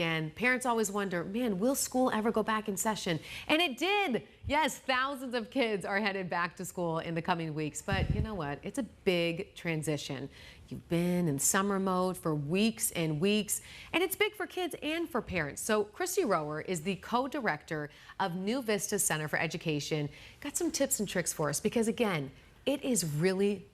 And parents always wonder, man, will school ever go back in session? And it did. Yes, thousands of kids are headed back to school in the coming weeks. But you know what? It's a big transition. You've been in summer mode for weeks and weeks, and it's big for kids and for parents. So Christy Rower is the co-director of New Vista Center for Education. Got some tips and tricks for us because, again, it is really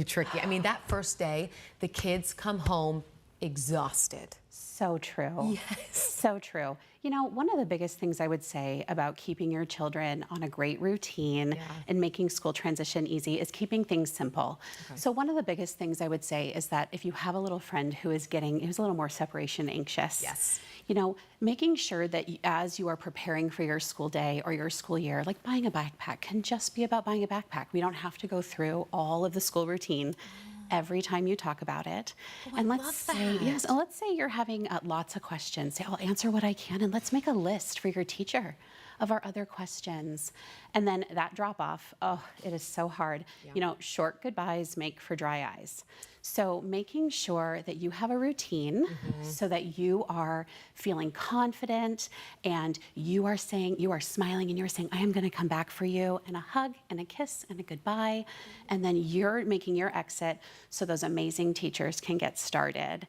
tricky. I mean, that first day, the kids come home exhausted. So true. Yes. So true. You know, one of the biggest things I would say about keeping your children on a great routine and making school transition easy is keeping things simple. Okay. So one of the biggest things I would say is that if you have a little friend who's a little more separation anxious, you know, making sure that as you are preparing for your school day or your school year, like buying a backpack can just be about buying a backpack. We don't have to go through all of the school routine every time you talk about it. Oh, and I let's love say, that. yes, and let's say you're having lots of questions. Say, I'll answer what I can, and let's make a list for your teacher of our other questions. And then that drop off, oh, it is so hard. Yeah. You know, short goodbyes make for dry eyes. So making sure that you have a routine so that you are feeling confident and you are smiling and you're saying, I am gonna come back for you, and a hug and a kiss and a goodbye. And then you're making your exit so those amazing teachers can get started.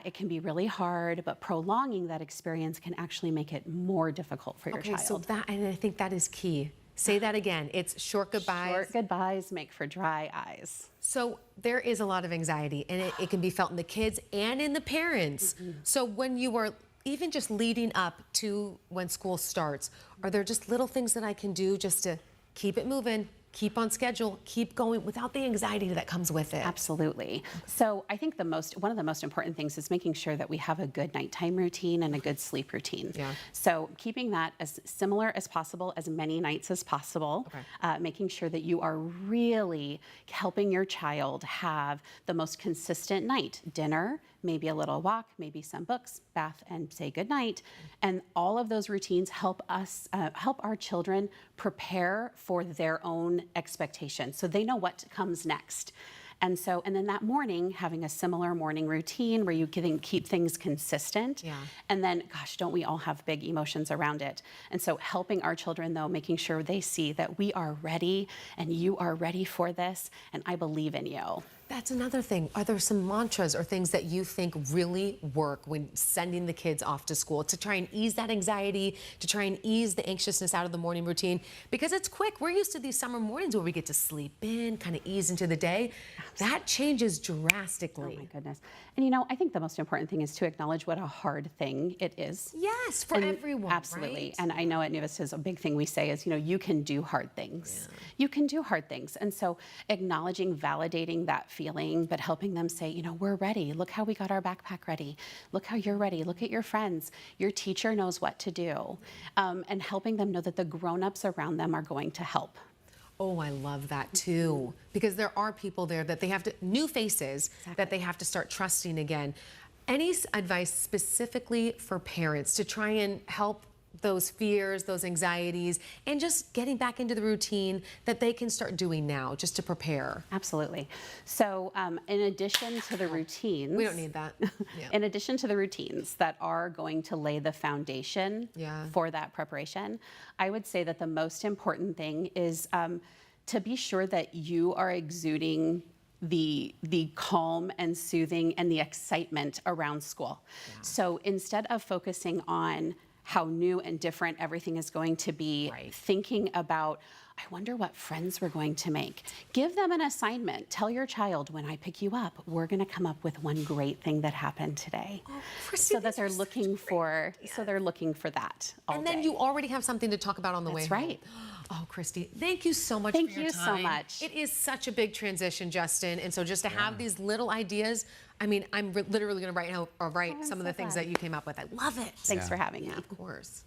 It can be really hard, but prolonging that experience can actually make it more difficult for your child. So and I think that is key. Say that again. It's short goodbyes. Short goodbyes make for dry eyes. So there is a lot of anxiety, and it can be felt in the kids and in the parents. So when you are even just leading up to when school starts, are there just little things that I can do just to keep it moving, keep on schedule, keep going without the anxiety that comes with it? Absolutely. So I think one of the most important things is making sure that we have a good nighttime routine and a good sleep routine. Yeah. So keeping that as similar as possible, as many nights as possible, making sure that you are really helping your child have the most consistent night. Dinner, maybe a little walk, maybe some books, bath, and say goodnight. And all of those routines help us, help our children prepare for their own expectations so they know what comes next. And then that morning, having a similar morning routine where you can keep things consistent. Yeah. And then, gosh, don't we all have big emotions around it? And so helping our children, though, making sure they see that we are ready and you are ready for this, and I believe in you. That's another thing. Are there some mantras or things that you think really work when sending the kids off to school to try and ease that anxiety, to try and ease the anxiousness out of the morning routine? Because it's quick. We're used to these summer mornings where we get to sleep in, kind of ease into the day. That changes drastically. Oh my goodness. And you know, I think the most important thing is to acknowledge what a hard thing it is. Yes, for everyone. Absolutely. Right? And I know at New Vista, a big thing we say is, you know, you can do hard things. Yeah. You can do hard things. And so acknowledging, validating that feeling, but helping them say, you know, we're ready. Look how we got our backpack ready. Look how you're ready. Look at your friends. Your teacher knows what to do. And helping them know that the grown-ups around them are going to help. Oh, I love that too. Because there are people there that they have to, new faces that they have to start trusting again. Any advice specifically for parents to try and help those fears, those anxieties, and just getting back into the routine that they can start doing now just to prepare? Absolutely. So in addition to the routines. We don't need that. Yeah. In addition to the routines that are going to lay the foundation for that preparation, I would say that the most important thing is to be sure that you are exuding the calm and soothing and the excitement around school. Yeah. So instead of focusing on how new and different everything is going to be, thinking about, I wonder what friends we're going to make. Give them an assignment. Tell your child, when I pick you up, we're going to come up with one great thing that happened today. Oh, Christy, so that they're looking for, that all And then day. you already have something to talk about on the way home. That's right. Oh, Christy, thank you so much for your time. Thank you so much. It is such a big transition, Justin, and so just to have these little ideas, I mean, I'm literally going to write some of the things that you came up with. I love it. Thanks for having me. Of course.